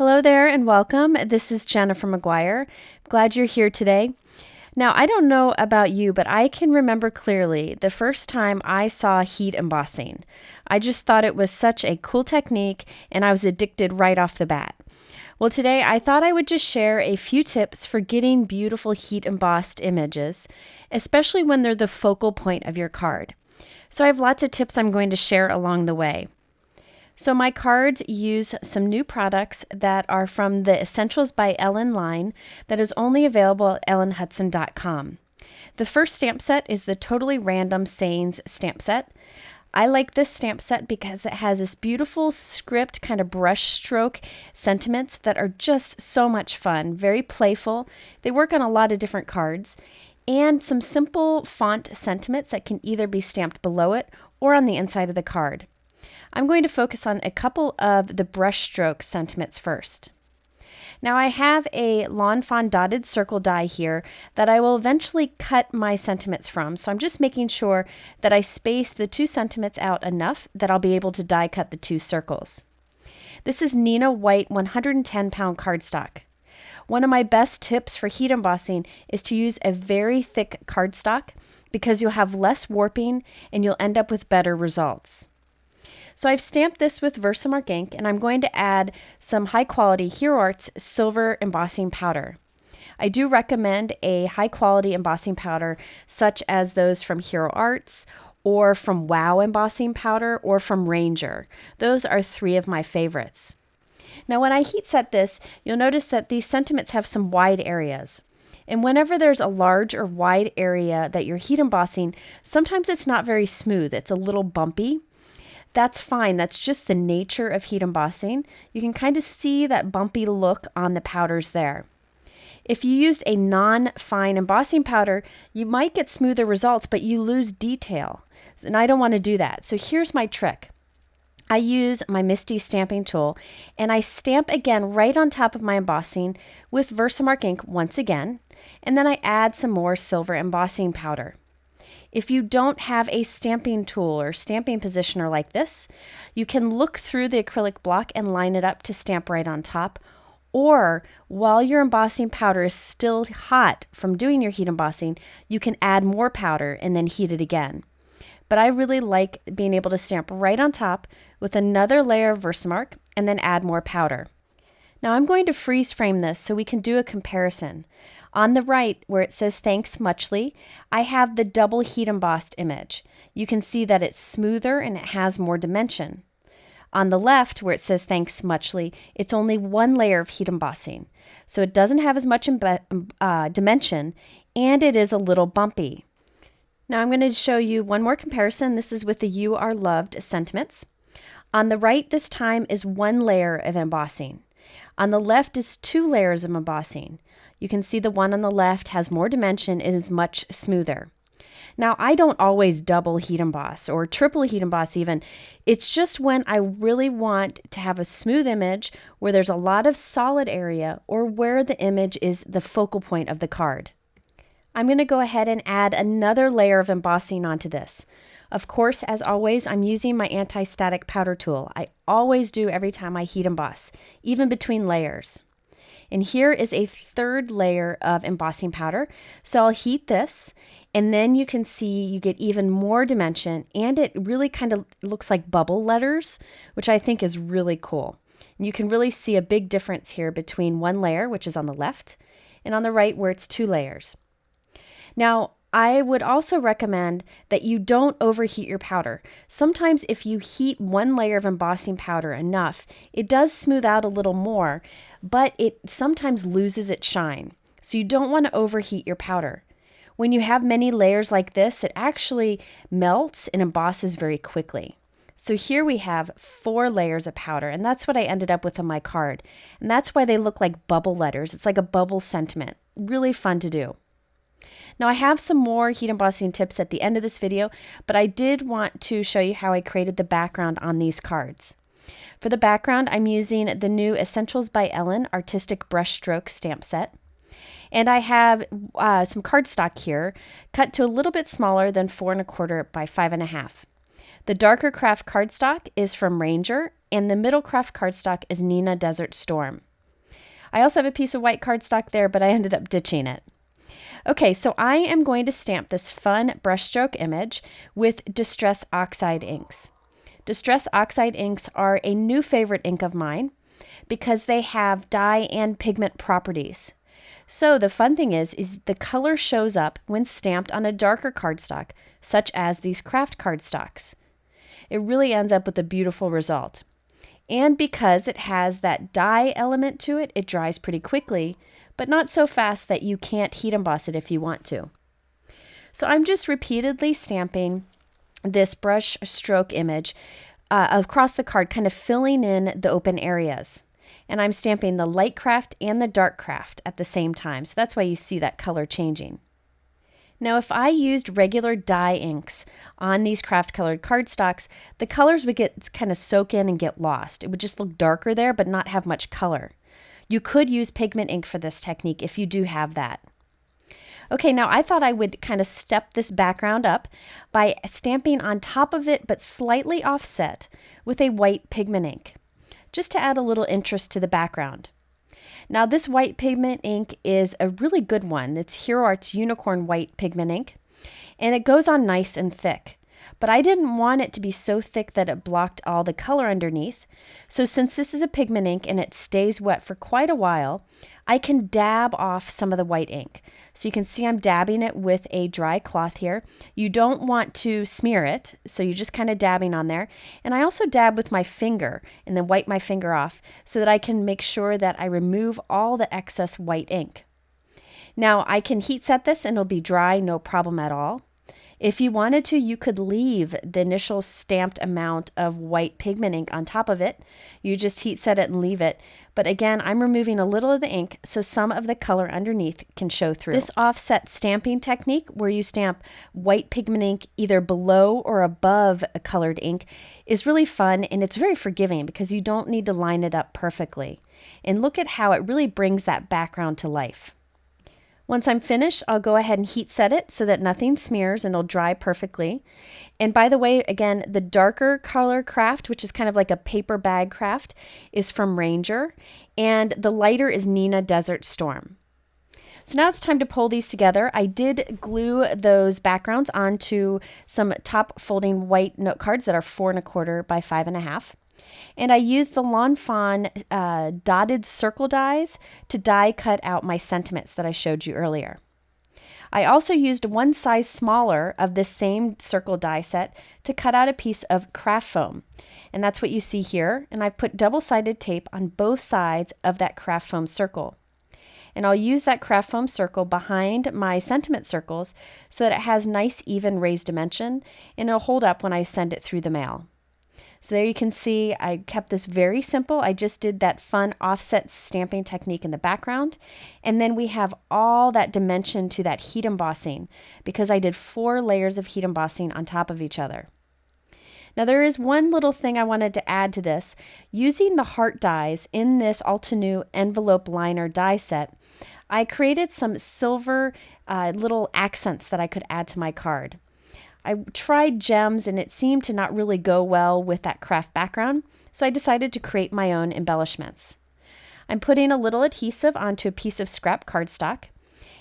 Hello there and welcome. This is Jennifer McGuire. Glad you're here today. Now, I don't know about you, but I can remember clearly the first time I saw heat embossing. I just thought it was such a cool technique and I was addicted right off the bat. Well, today I thought I would just share a few tips for getting beautiful heat embossed images, especially when they're the focal point of your card. So I have lots of tips I'm going to share along the way. So my cards use some new products that are from the Essentials by Ellen line that is only available at ellenhudson.com. The first stamp set is the Totally Random Sayings stamp set. I like this stamp set because it has this beautiful script kind of brush stroke sentiments that are just so much fun, very playful. They work on a lot of different cards, and some simple font sentiments that can either be stamped below it or on the inside of the card. I'm going to focus on a couple of the brushstroke sentiments first. Now I have a Lawn Fawn dotted circle die here that I will eventually cut my sentiments from, so I'm just making sure that I space the two sentiments out enough that I'll be able to die cut the two circles. This is Neenah white 110-pound cardstock. One of my best tips for heat embossing is to use a very thick cardstock because you'll have less warping and you'll end up with better results. So I've stamped this with VersaMark ink, and I'm going to add some high quality Hero Arts silver embossing powder. I do recommend a high quality embossing powder such as those from Hero Arts or from Wow embossing powder or from Ranger. Those are three of my favorites. Now when I heat set this, you'll notice that these sentiments have some wide areas. And whenever there's a large or wide area that you're heat embossing, sometimes it's not very smooth. It's a little bumpy. That's fine. That's just the nature of heat embossing. You can kind of see that bumpy look on the powders there. If you used a non-fine embossing powder, you might get smoother results, but you lose detail. And I don't want to do that. So here's my trick. I use my MISTI stamping tool and I stamp again right on top of my embossing with VersaMark ink once again, and then I add some more silver embossing powder. If you don't have a stamping tool or stamping positioner like this, you can look through the acrylic block and line it up to stamp right on top. Or while your embossing powder is still hot from doing your heat embossing, you can add more powder and then heat it again. But I really like being able to stamp right on top with another layer of VersaMark and then add more powder. Now I'm going to freeze frame this so we can do a comparison. On the right, where it says thanks muchly, I have the double heat embossed image. You can see that it's smoother and it has more dimension. On the left, where it says thanks muchly, it's only one layer of heat embossing. So it doesn't have as much dimension, and it is a little bumpy. Now I'm going to show you one more comparison. This is with the You Are Loved sentiments. On the right this time is one layer of embossing. On the left is two layers of embossing. You can see the one on the left has more dimension and is much smoother. Now, I don't always double heat emboss or triple heat emboss even. It's just when I really want to have a smooth image where there's a lot of solid area or where the image is the focal point of the card. I'm going to go ahead and add another layer of embossing onto this. Of course, as always, I'm using my anti-static powder tool. I always do every time I heat emboss, even between layers. And here is a third layer of embossing powder. So I'll heat this, and then you can see you get even more dimension, and it really kind of looks like bubble letters, which I think is really cool. And you can really see a big difference here between one layer, which is on the left, and on the right where it's two layers. Now, I would also recommend that you don't overheat your powder. Sometimes if you heat one layer of embossing powder enough, it does smooth out a little more, but it sometimes loses its shine. So you don't want to overheat your powder. When you have many layers like this, it actually melts and embosses very quickly. So here we have 4 layers of powder, and that's what I ended up with on my card. And that's why they look like bubble letters. It's like a bubble sentiment. Really fun to do. Now I have some more heat embossing tips at the end of this video, but I did want to show you how I created the background on these cards. For the background, I'm using the new Essentials by Ellen Artistic Brushstroke stamp set. And I have some cardstock here, cut to a little bit smaller than 4 1/4 by 5 1/2. The darker Kraft cardstock is from Ranger, and the middle Kraft cardstock is Neenah Desert Storm. I also have a piece of white cardstock there, but I ended up ditching it. Okay, so I am going to stamp this fun brushstroke image with Distress Oxide inks. Distress Oxide inks are a new favorite ink of mine because they have dye and pigment properties. So the fun thing is the color shows up when stamped on a darker cardstock, such as these Kraft cardstocks. It really ends up with a beautiful result. And because it has that dye element to it, it dries pretty quickly, but not so fast that you can't heat emboss it if you want to. So I'm just repeatedly stamping this brush stroke image across the card, kind of filling in the open areas. And I'm stamping the light Kraft and the dark Kraft at the same time. So that's why you see that color changing. Now, if I used regular dye inks on these Kraft colored cardstocks, the colors would get kind of soak in and get lost. It would just look darker there, but not have much color. You could use pigment ink for this technique if you do have that. Okay, now I thought I would kind of step this background up by stamping on top of it, but slightly offset with a white pigment ink, just to add a little interest to the background. Now this white pigment ink is a really good one. It's Hero Art's Unicorn White Pigment Ink, and it goes on nice and thick. But I didn't want it to be so thick that it blocked all the color underneath. So since this is a pigment ink and it stays wet for quite a while, I can dab off some of the white ink. So you can see I'm dabbing it with a dry cloth here. You don't want to smear it, so you're just kind of dabbing on there. And I also dab with my finger and then wipe my finger off so that I can make sure that I remove all the excess white ink. Now I can heat set this and it'll be dry, no problem at all. If you wanted to, you could leave the initial stamped amount of white pigment ink on top of it. You just heat set it and leave it. But again, I'm removing a little of the ink so some of the color underneath can show through. This offset stamping technique, where you stamp white pigment ink either below or above a colored ink, is really fun, and it's very forgiving because you don't need to line it up perfectly. And look at how it really brings that background to life. Once I'm finished, I'll go ahead and heat set it so that nothing smears and it'll dry perfectly. And by the way, again, the darker color Kraft, which is kind of like a paper bag Kraft, is from Ranger, and the lighter is Neenah Desert Storm. So now it's time to pull these together. I did glue those backgrounds onto some top folding white note cards that are 4 1/4 by 5 1/2. And I used the Lawn Fawn dotted circle dies to die cut out my sentiments that I showed you earlier. I also used one size smaller of this same circle die set to cut out a piece of craft foam. And that's what you see here. And I've put double-sided tape on both sides of that craft foam circle. And I'll use that craft foam circle behind my sentiment circles so that it has nice even raised dimension and it'll hold up when I send it through the mail. So there you can see I kept this very simple. I just did that fun offset stamping technique in the background. And then we have all that dimension to that heat embossing because I did 4 layers of heat embossing on top of each other. Now there is one little thing I wanted to add to this. Using the heart dies in this Altenew envelope liner die set, I created some silver little accents that I could add to my card. I tried gems and it seemed to not really go well with that Kraft background, so I decided to create my own embellishments. I'm putting a little adhesive onto a piece of scrap cardstock,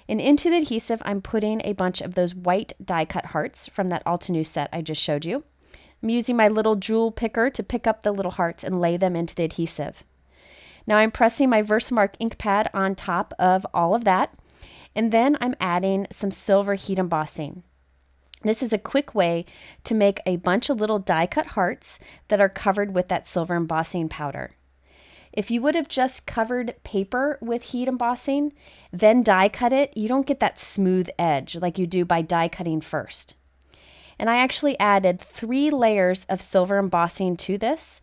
and into the adhesive I'm putting a bunch of those white die cut hearts from that Altenew set I just showed you. I'm using my little jewel picker to pick up the little hearts and lay them into the adhesive. Now I'm pressing my VersaMark ink pad on top of all of that, and then I'm adding some silver heat embossing. This is a quick way to make a bunch of little die cut hearts that are covered with that silver embossing powder. If you would have just covered paper with heat embossing, then die cut it, you don't get that smooth edge like you do by die cutting first. And I actually added 3 layers of silver embossing to this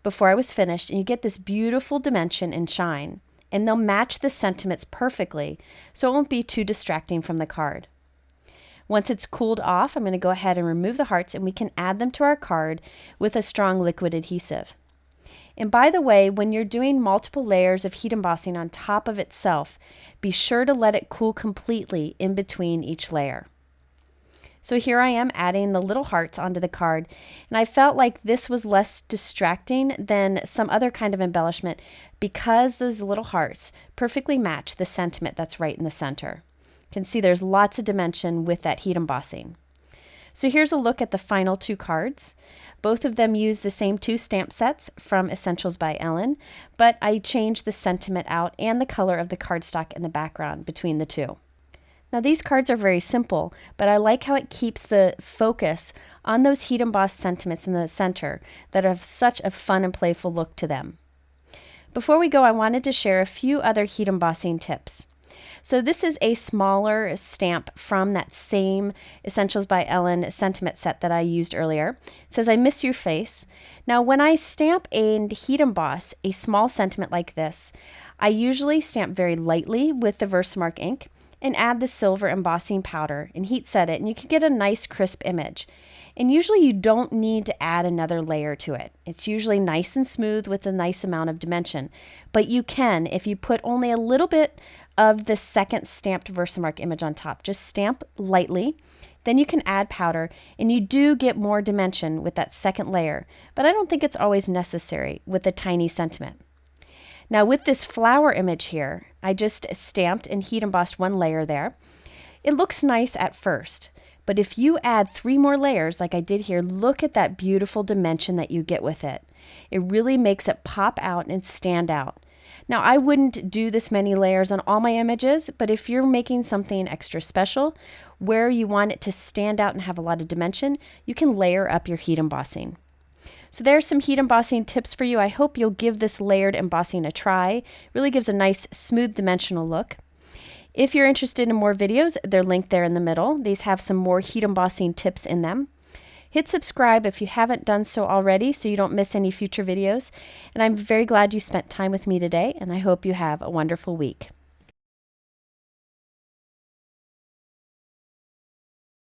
before I was finished, and you get this beautiful dimension and shine. And they'll match the sentiments perfectly, so it won't be too distracting from the card. Once it's cooled off, I'm going to go ahead and remove the hearts, and we can add them to our card with a strong liquid adhesive. And by the way, when you're doing multiple layers of heat embossing on top of itself, be sure to let it cool completely in between each layer. So here I am adding the little hearts onto the card, and I felt like this was less distracting than some other kind of embellishment because those little hearts perfectly match the sentiment that's right in the center. You can see there's lots of dimension with that heat embossing. So here's a look at the final two cards. Both of them use the same two stamp sets from Essentials by Ellen, but I changed the sentiment out and the color of the cardstock in the background between the two. Now these cards are very simple, but I like how it keeps the focus on those heat embossed sentiments in the center that have such a fun and playful look to them. Before we go, I wanted to share a few other heat embossing tips. So this is a smaller stamp from that same Essentials by Ellen sentiment set that I used earlier. It says, "I miss your face." Now when I stamp and heat emboss a small sentiment like this, I usually stamp very lightly with the VersaMark ink and add the silver embossing powder and heat set it, and you can get a nice crisp image. And usually you don't need to add another layer to it. It's usually nice and smooth with a nice amount of dimension, but you can if you put only a little bit of the second stamped VersaMark image on top. Just stamp lightly, then you can add powder, and you do get more dimension with that second layer, but I don't think it's always necessary with a tiny sentiment. Now with this flower image here, I just stamped and heat embossed one layer there. It looks nice at first, but if you add 3 more layers like I did here, look at that beautiful dimension that you get with it. It really makes it pop out and stand out. Now I wouldn't do this many layers on all my images, but if you're making something extra special where you want it to stand out and have a lot of dimension, you can layer up your heat embossing. So there's some heat embossing tips for you. I hope you'll give this layered embossing a try. It really gives a nice smooth dimensional look. If you're interested in more videos, they're linked there in the middle. These have some more heat embossing tips in them. Hit subscribe if you haven't done so already so you don't miss any future videos. And I'm very glad you spent time with me today, and I hope you have a wonderful week.